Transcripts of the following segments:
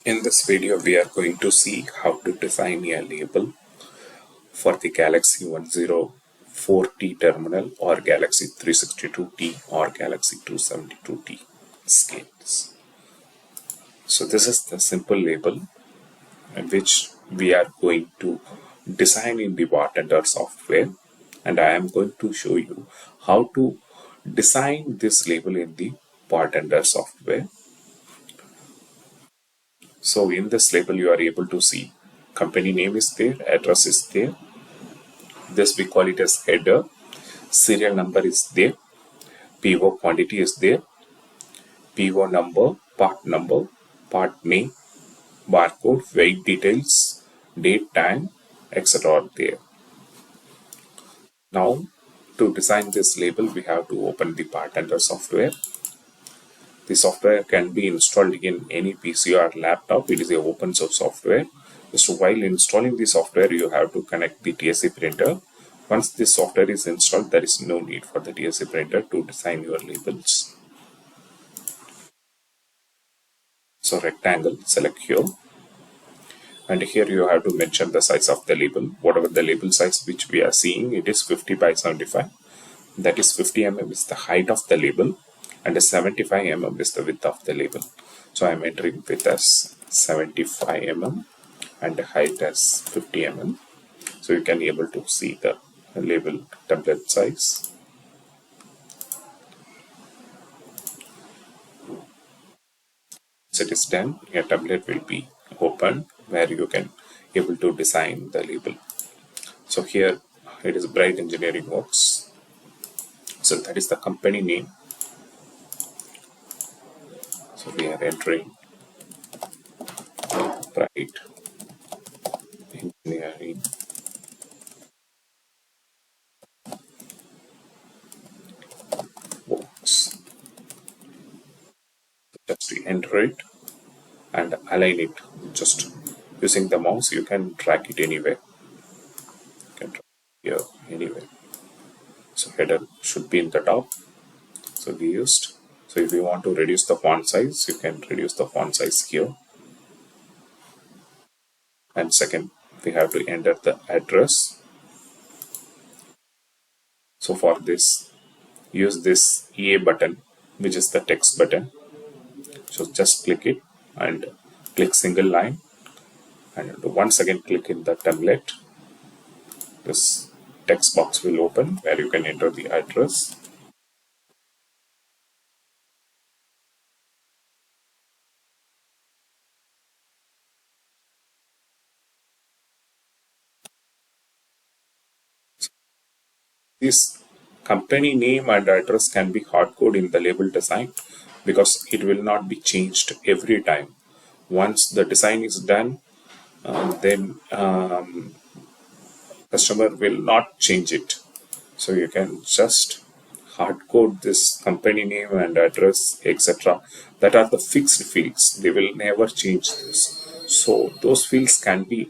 In this video, we are going to see how to design a label for the Galaxy 104T terminal or Galaxy 362T or Galaxy 272T scales. So this is the simple label which we are going to design in the Bartender software, and I am going to show you how to design this label in the Bartender software. So in this label, you are able to see company name is there, address is there. This we call it as header. Serial number is there. PO quantity is there. PO number, part name, barcode, weight details, date, time, etc. are there. Now, to design this label, we have to open the Bartender software. The software can be installed in any PC or laptop. It is a open source software. So while installing the software, you have to connect the TSC printer. Once this software is installed, there is no need for the TSC printer to design your labels. So rectangle, select here. And here you have to mention the size of the label. Whatever the label size which we are seeing, it is 50 by 75. That is 50 mm is the height of the label and 75 mm is the width of the label. So I am entering width as 75 mm and the height as 50 mm. So you can be able to see the label template size. Once it is done, your template will be open where you can able to design the label. So here it is Bright Engineering Works. So that is the company name. So we are entering Bright Engineering Works. Just enter it and align it. Just using the mouse, you can drag it anywhere. You can drag it here anywhere. So header should be in the top. So we used. So if you want to reduce the font size, you can reduce the font size here. And second, we have to enter the address. So for this, use this EA button, which is the text button. So just click it and click single line, and once again click in the template. This text box will open where you can enter the address. This company name and address can be hard coded in the label design because it will not be changed every time. Once the design is done, then customer will not change it. So you can just hard code this company name and address, etc. That are the fixed fields. They will never change this. So those fields can be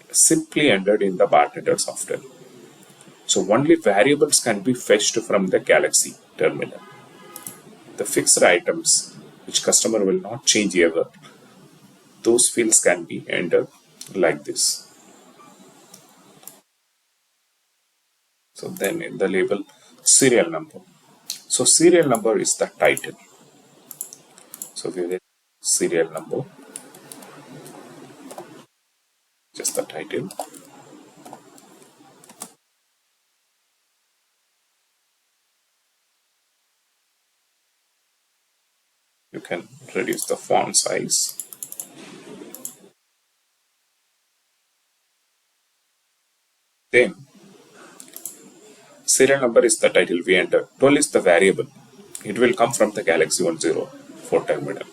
simply entered in the Bartender software. So only variables can be fetched from the Galaxy terminal. The fixed items which customer will not change ever, those fields can be entered like this. So then in the label, serial number. So serial number is the title. So we will serial number, just the title. You can reduce the font size. Then serial number is the title we enter. 12 is the variable. It will come from the Galaxy 104 terminal.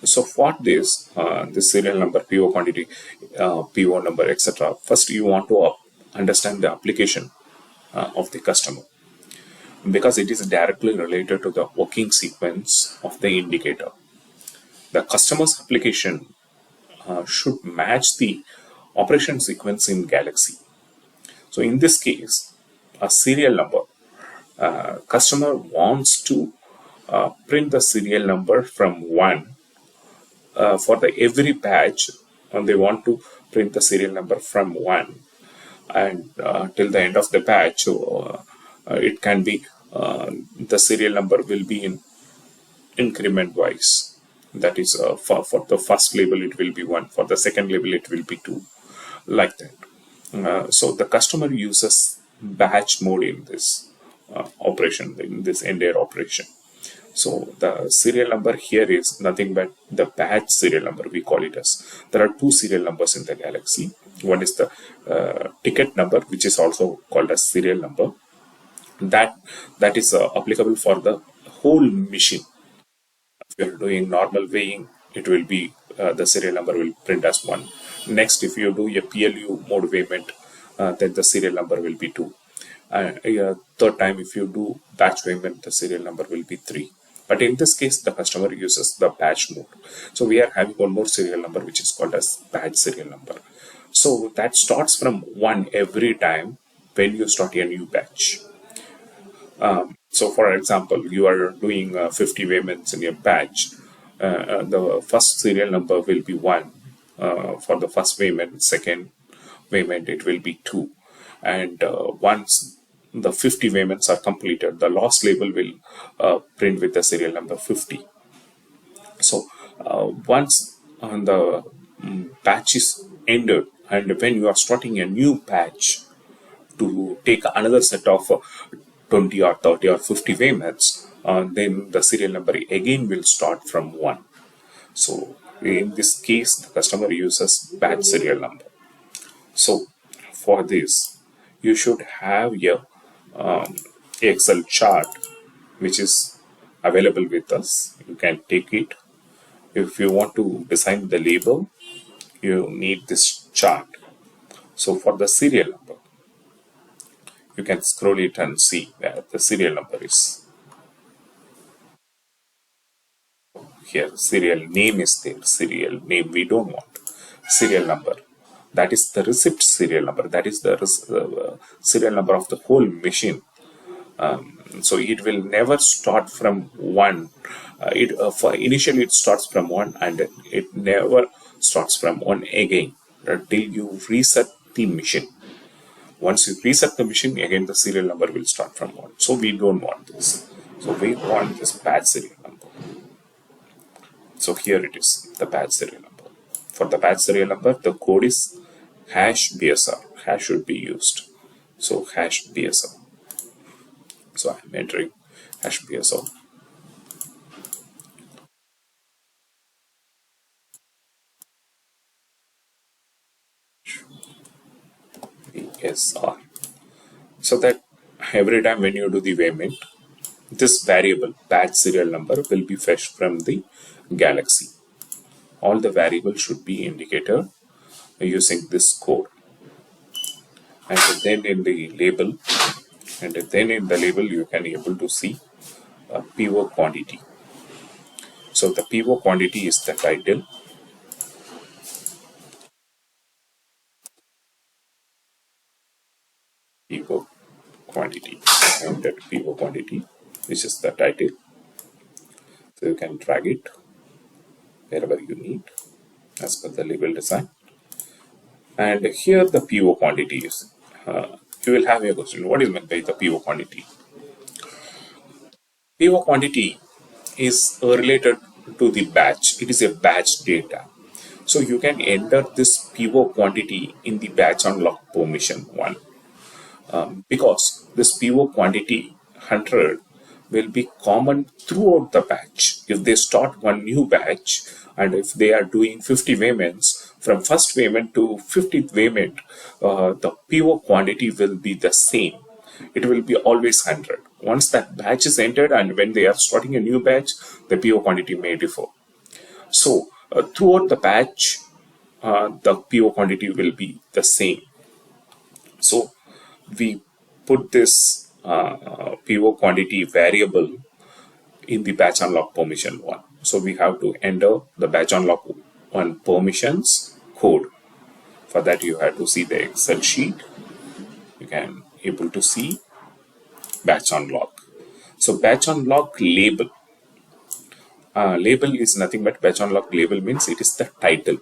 So for this, this serial number, PO quantity, PO number, etc. First, you want to understand the application of the customer, because it is directly related to the working sequence of the indicator. The customer's application should match the operation sequence in Galaxy. So in this case, a serial number, customer wants to print the serial number from 1 for the every batch, they want to print the serial number from 1 and till the end of the batch. It can be the serial number will be in increment wise. That is, for the first label it will be 1, for the second label it will be 2, like that. So the customer uses batch mode in this operation, in this entire operation. So the serial number here is nothing but the batch serial number, we call it as. There are two serial numbers in the Galaxy. One is the ticket number, which is also called as serial number. That is applicable for the whole machine. If you're doing normal weighing, it will be the serial number will print as 1. Next, if you do a PLU mode weighment, then the serial number will be 2. Third time, if you do batch weighment, the serial number will be 3. But in this case, the customer uses the batch mode. So we are having one more serial number, which is called as batch serial number. So that starts from 1 every time when you start a new batch. So for example, you are doing 50 weighments in your batch. The first serial number will be 1 for the first weighment. Second weighment, it will be 2. And once the 50 weighments are completed, the last label will print with the serial number 50. So once the batch is ended, and when you are starting a new batch to take another set of 20 or 30 or 50 weighments, then the serial number again will start from 1. So in this case, the customer uses batch serial number. So for this, you should have your Excel chart, which is available with us. You can take it. If you want to design the label, you need this chart. So for the serial number, you can scroll it and see where the serial number is. Here, serial name is there. Serial name we don't want. Serial number, that is the receipt serial number. That is the serial number of the whole machine. So it will never start from 1. Initially it starts from 1, and it never starts from 1 again until you reset the machine. Once you reset the machine, again the serial number will start from 1. So we don't want this. So we want this batch serial number. So here it is, the batch serial number. For the batch serial number, the code is #BSR. Hash should be used. So #BSR. So I'm entering #BSR. BSR. So that every time when you do the weighment, this variable batch serial number will be fetched from the Galaxy. All the variables should be indicated using this code. And then in the label, you can able to see PO quantity. So the PO quantity is the title. PO quantity, and that PO quantity, which is the title. So you can drag it wherever you need as per the label design. And here the PO quantity is. You will have a question, what is meant by the PO quantity? PO quantity is related to the batch. It is a batch data. So you can enter this PO quantity in the batch unlock permission 1. Because this PO quantity 100 will be common throughout the batch. If they start one new batch, and if they are doing 50 weighments, from first weighment to 50th weighment, the PO quantity will be the same. It will be always 100. Once that batch is entered, and when they are starting a new batch, the PO quantity may differ. So throughout the batch, the PO quantity will be the same. So we put this PO quantity variable in the batch unlock permission 1. So we have to enter the batch unlock 1 permissions code. For that, you have to see the Excel sheet. You can able to see batch unlock. So batch unlock label. Label is nothing but batch unlock label means it is the title.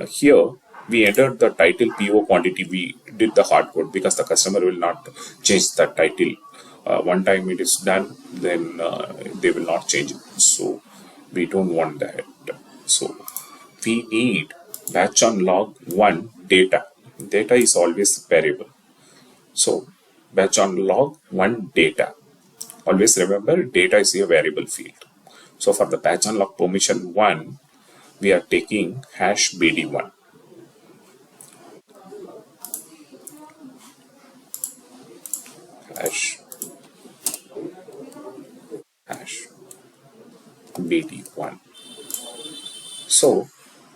Here we entered the title PO quantity. We did the hard code because the customer will not change the title. One time it is done, then they will not change it. So we don't want that. So we need batch on log one data. Data is always variable. So batch on log one data. Always remember data is a variable field. So for the batch on log permission one, we are taking hash bd1. Hash bd1. So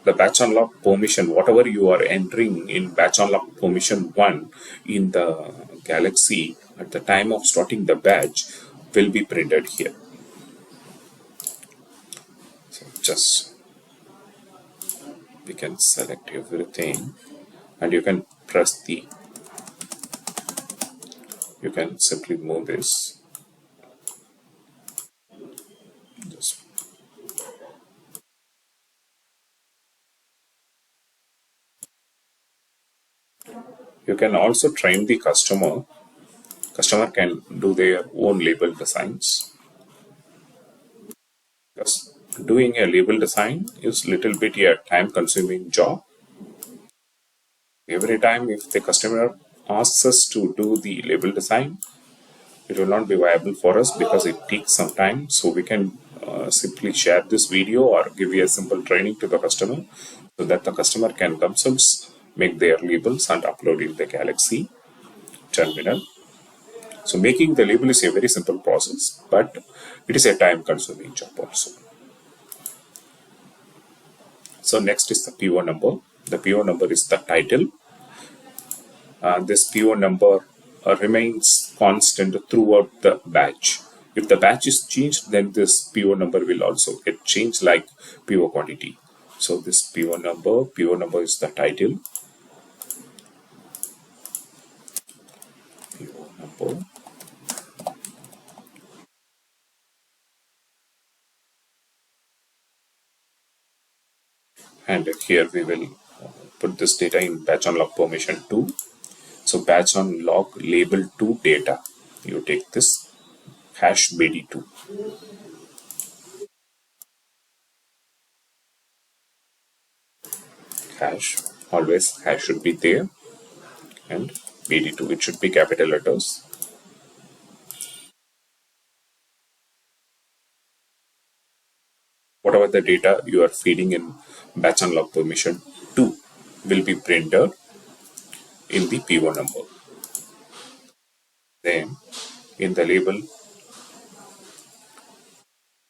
the batch unlock permission, whatever you are entering in batch unlock permission 1 in the Galaxy at the time of starting the batch will be printed here. So just we can select everything and you can press the, you can simply move this. Just you can also train the customer. Customer can do their own label designs. Because doing a label design is little bit a time-consuming job. Every time if the customer asks us to do the label design, it will not be viable for us because it takes some time. So we can simply share this video or give you a simple training to the customer so that the customer can themselves make their labels and upload in the Galaxy terminal. So making the label is a very simple process, but it is a time-consuming job also. So next is the PO number. The PO number is the title. This PO number remains constant throughout the batch. If the batch is changed, then this PO number will also get changed like PO quantity. So this PO number is the title. PO number. And here we will put this data in batch on log permission 2. So batch on log label 2 data. You take this hash bd2. Hash, always hash should be there, and bd2, it should be capital letters. Whatever the data you are feeding in batch on log permission 2 will be printed in the PO number. Then in the label,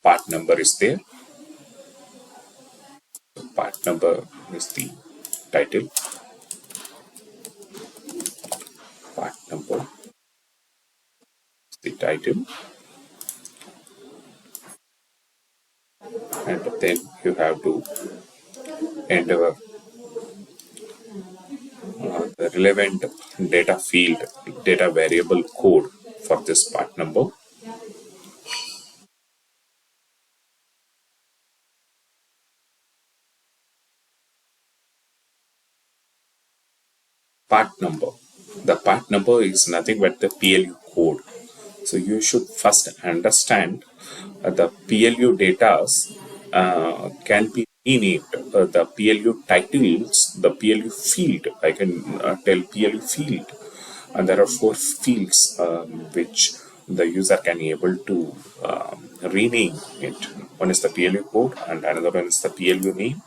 part number is there. So part number is the title. Part number is the title. And then you have to enter the relevant data field, data variable code for this part number. Part number. The part number is nothing but the PLU code. So you should first understand the PLU data can be renamed. The PLU titles, the PLU field, I can tell PLU field. And there are 4 fields which the user can able to rename it. One is the PLU code and another one is the PLU name.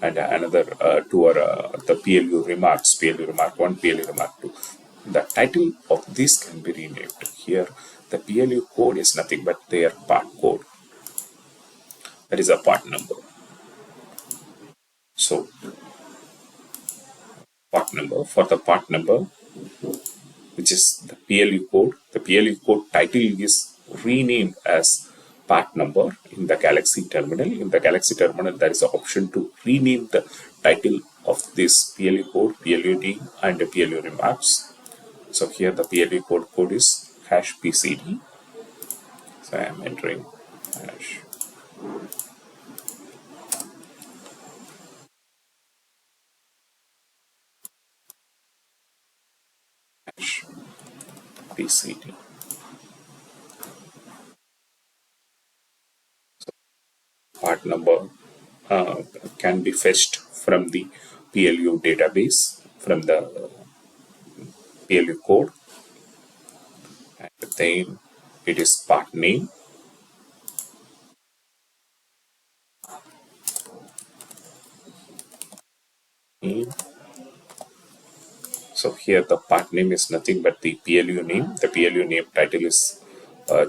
And another 2 are the PLU remarks, PLU remark 1, PLU remark 2. The title of this can be renamed. Here, the PLU code is nothing but their part code. That is a part number. So, part number, for the part number, which is the PLU code, the PLU code title is renamed as part number in the Galaxy terminal. In the Galaxy terminal, there is an option to rename the title of this PLU code, PLU name, and the PLU remarks. So here the PLU code is hash PCD. So I am entering hash hash PCD. Part number uh, can be fetched from the PLU database, from the PLU code, and then it is part name. So here the part name is nothing but the PLU name. The PLU name title is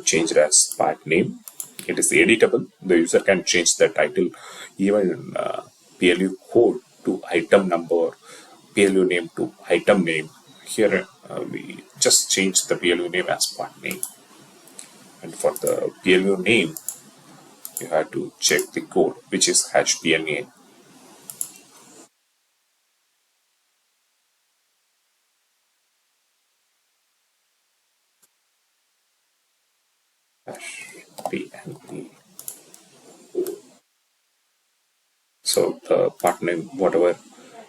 changed as part name. It is editable. The user can change the title, even PLU code to item number, PLU name to item name. Here we just change the PLU name as part name. And for the PLU name, you have to check the code, which is hash PNA. Hash PNA. So the part name, whatever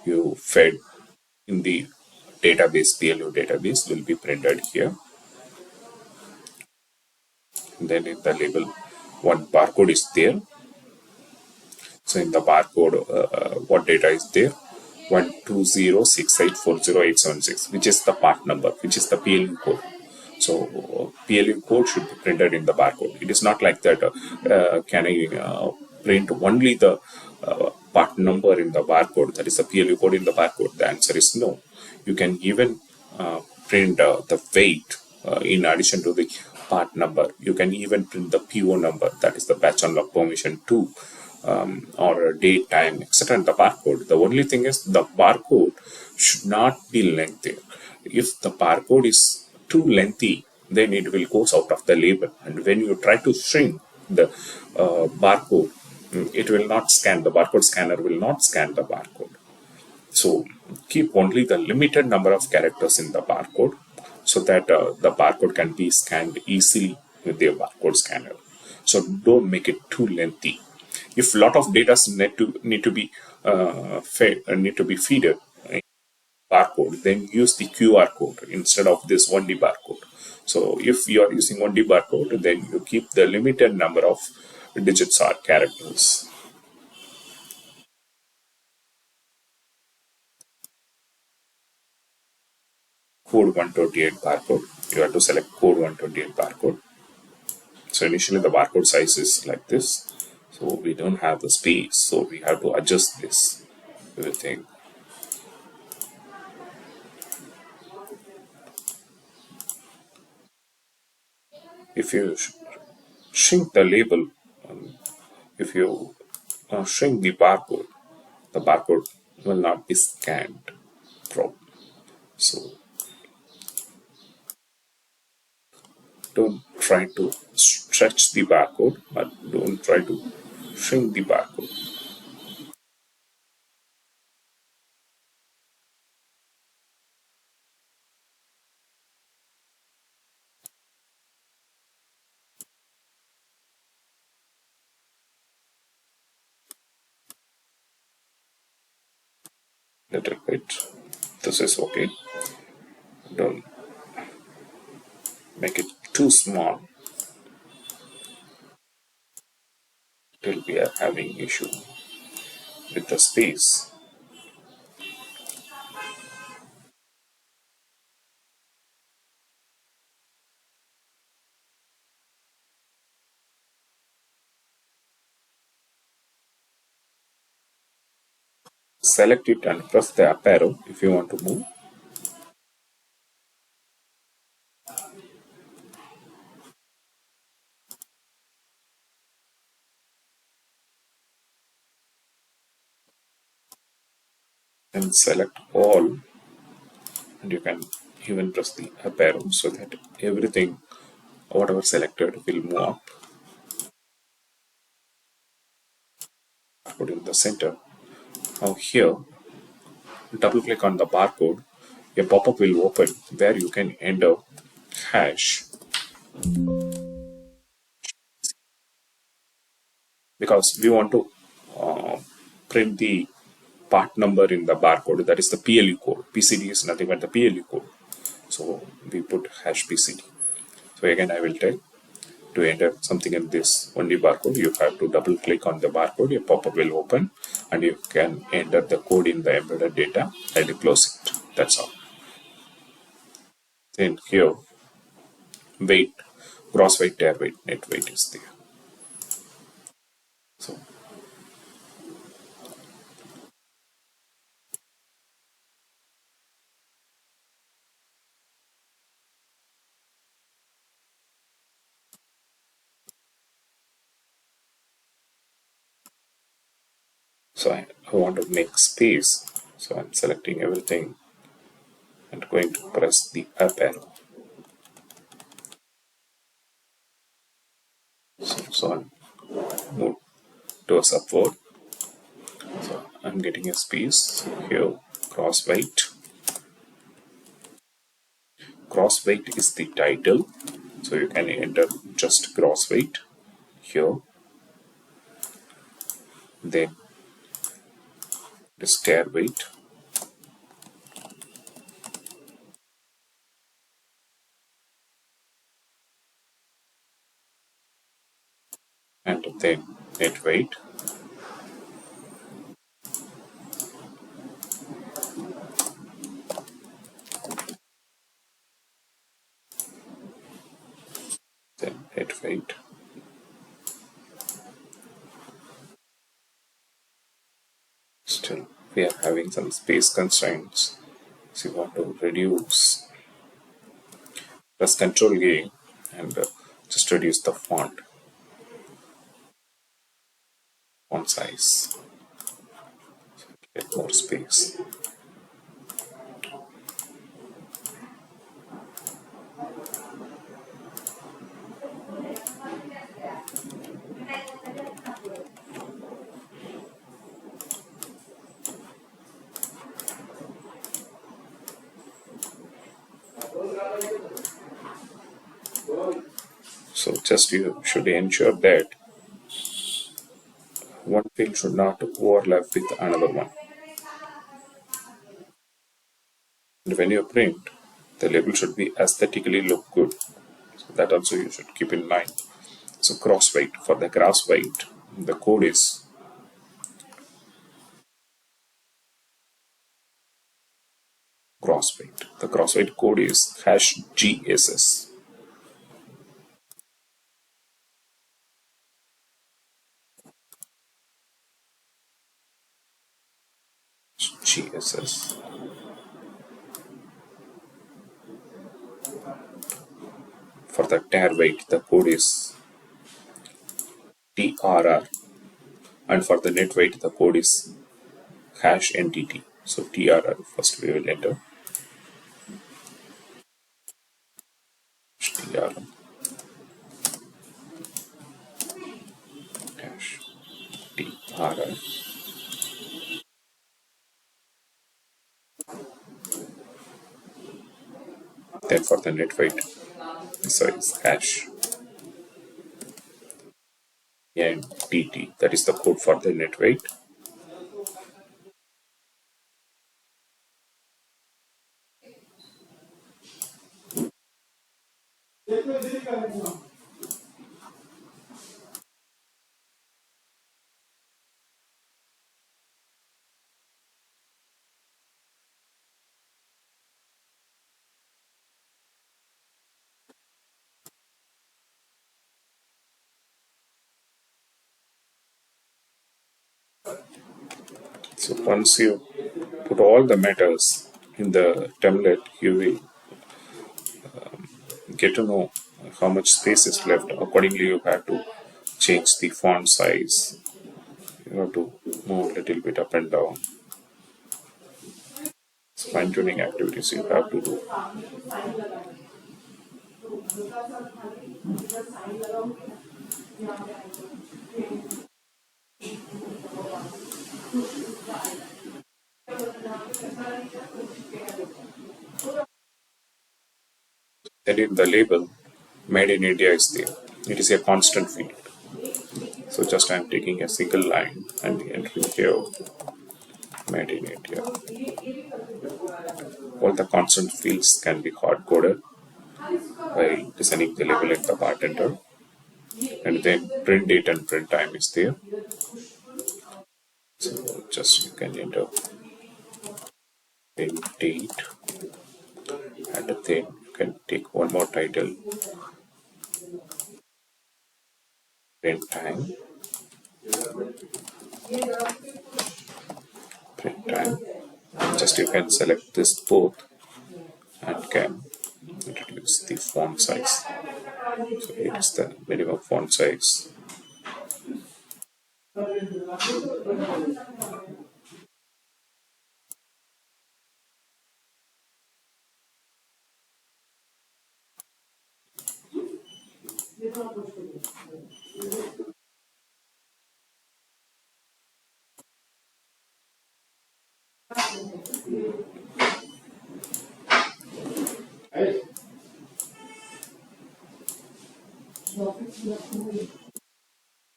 you fed in the database, PLU database, will be printed here. And then in the label, one barcode is there. So in the barcode, what data is there? 12068408676, which is the part number, which is the PLU code. So PLU code should be printed in the barcode. It is not like that. Can I print only the part number in the barcode? That is the PLU code in the barcode. The answer is no. You can even print the weight in addition to the part number. You can even print the PO number. That is the batch unlock permission 2. Or date, time, etc. in the barcode. The only thing is the barcode should not be lengthy. If the barcode is too lengthy, then it will goes out of the label. And when you try to shrink the barcode, it will not scan. The barcode scanner will not scan the barcode. So keep only the limited number of characters in the barcode so that the barcode can be scanned easily with the barcode scanner. So don't make it too lengthy. If a lot of data need to be fed in barcode, then use the QR code instead of this 1D barcode. So if you are using 1D barcode, then you keep the limited number of digits or characters. Code 128 barcode. You have to select code 128 barcode. So initially the barcode size is like this. So we don't have the space. So we have to adjust this everything. If you shrink the label, if you shrink the barcode will not be scanned properly. So don't try to stretch the barcode, but don't try to shrink the barcode. Little bit. This is okay. Don't make it too small till we are having issue with the space. Select it and press the up arrow if you want to move. And select all, and you can even press the up arrow so that everything, whatever selected, will move up. Put in the center. Now here, double click on the barcode. A pop-up will open where you can enter hash because we want to uh, print the part number in the barcode, that is the PLU code. PCD is nothing but the PLU code. So we put hash PCD. So again, I will tell to enter something in this only barcode, you have to double click on the barcode, a pop-up will open, and you can enter the code in the embedded data and close it. That's all. Then here, weight, gross weight, tare weight, net weight is there. So I want to make space. So I'm selecting everything and going to press the up arrow. So I'm move towards upward. So I'm getting a space. So here, gross weight. Gross weight is the title. So you can enter just gross weight here. Then the tare weight. And then net weight. Then net weight. Still, we are having some space constraints. So you want to reduce. Press Ctrl A and just reduce the font size. Get more space. So just you should ensure that one field should not overlap with another one. And when you print, the label should be aesthetically look good. So that also you should keep in mind. So gross weight. For the gross weight, the code is gross weight. The gross weight code is hash GSS. GSS. For the tare weight, the code is TRR. And for the net weight, the code is hash NTT. So TRR first we will enter. TRR. Hash TRR. Then for the net weight, so it's hash NTT. That is the code for the net weight. So once you put all the matters in the template, you will get to know how much space is left. Accordingly, you have to change the font size. You have to move a little bit up and down. Fine tuning activities you have to do. Then in the label, made in India is there. It is a constant field. So just I'm taking a single line and entering here, made in India. All the constant fields can be hard coded by designing the label in the bartender, and then print date and print time is there. So just you can enter print date, and then you can take one more title, print time, print time. Just you can select this both and can reduce the font size. So here is the minimum font size.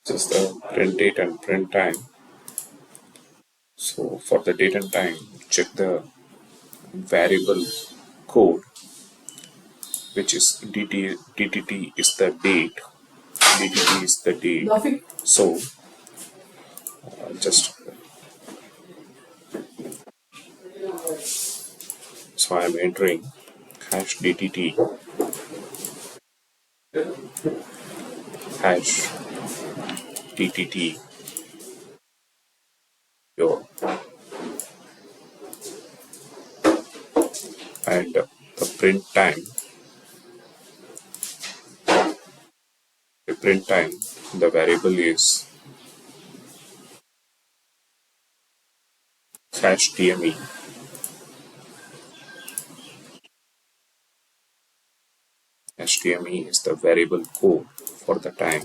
Just the print date and print time. So for the date and time, check the variable code, which is DTT is the date, DTT is the date. So just so I'm entering hash DTT hash DTT here, and the print time, the variable is hash TME. HTME is the variable code for the time.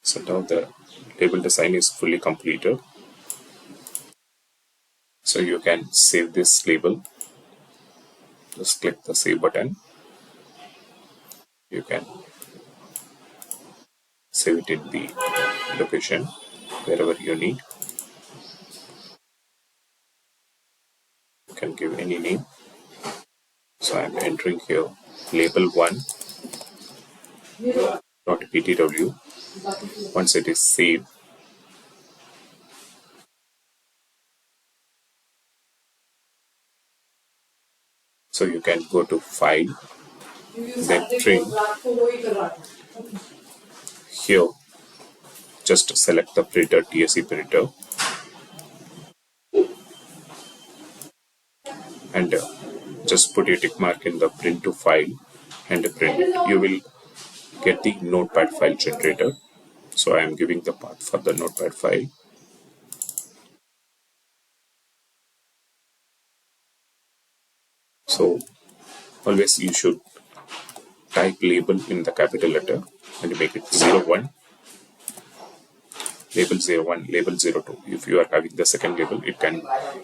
So now the label design is fully completed. So you can save this label. Just click the save button. You can save it in the location wherever you need. You can give any name. So I'm entering here label 1 .ptw. Once it is saved, so you can go to file, then trim. Here just select the printer, TSC printer, and just put a tick mark in the print to file and print it. You will get the notepad file generator. So I am giving the path for the notepad file. So always you should type label in the capital letter and make it 01, label 01, label 02. If you are having the second label, it can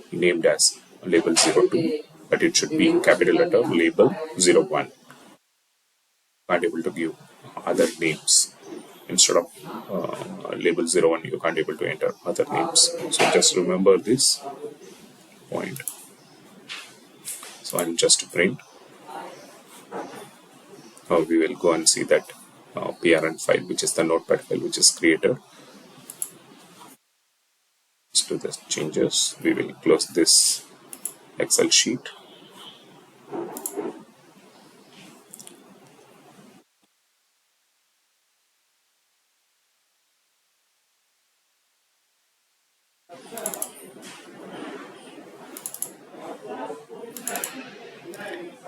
be named as label 02, but it should be in capital letter label 01. Can't able to give other names instead of label 01. You can't able to enter other names. So just remember this point. So I'm just print. We will go and see that PRN file, which is the notepad file, which is created. Let's do the changes. We will close this Excel sheet.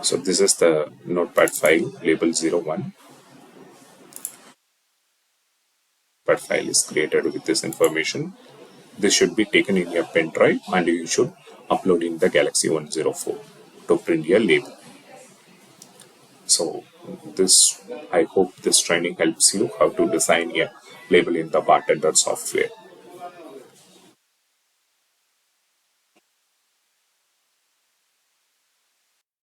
So this is the notepad file label 01. Notepad file is created with this information. This should be taken in your pen drive and you should upload in the Galaxy 104 to print your label. So I hope this training helps you how to design a label in the Bartender software.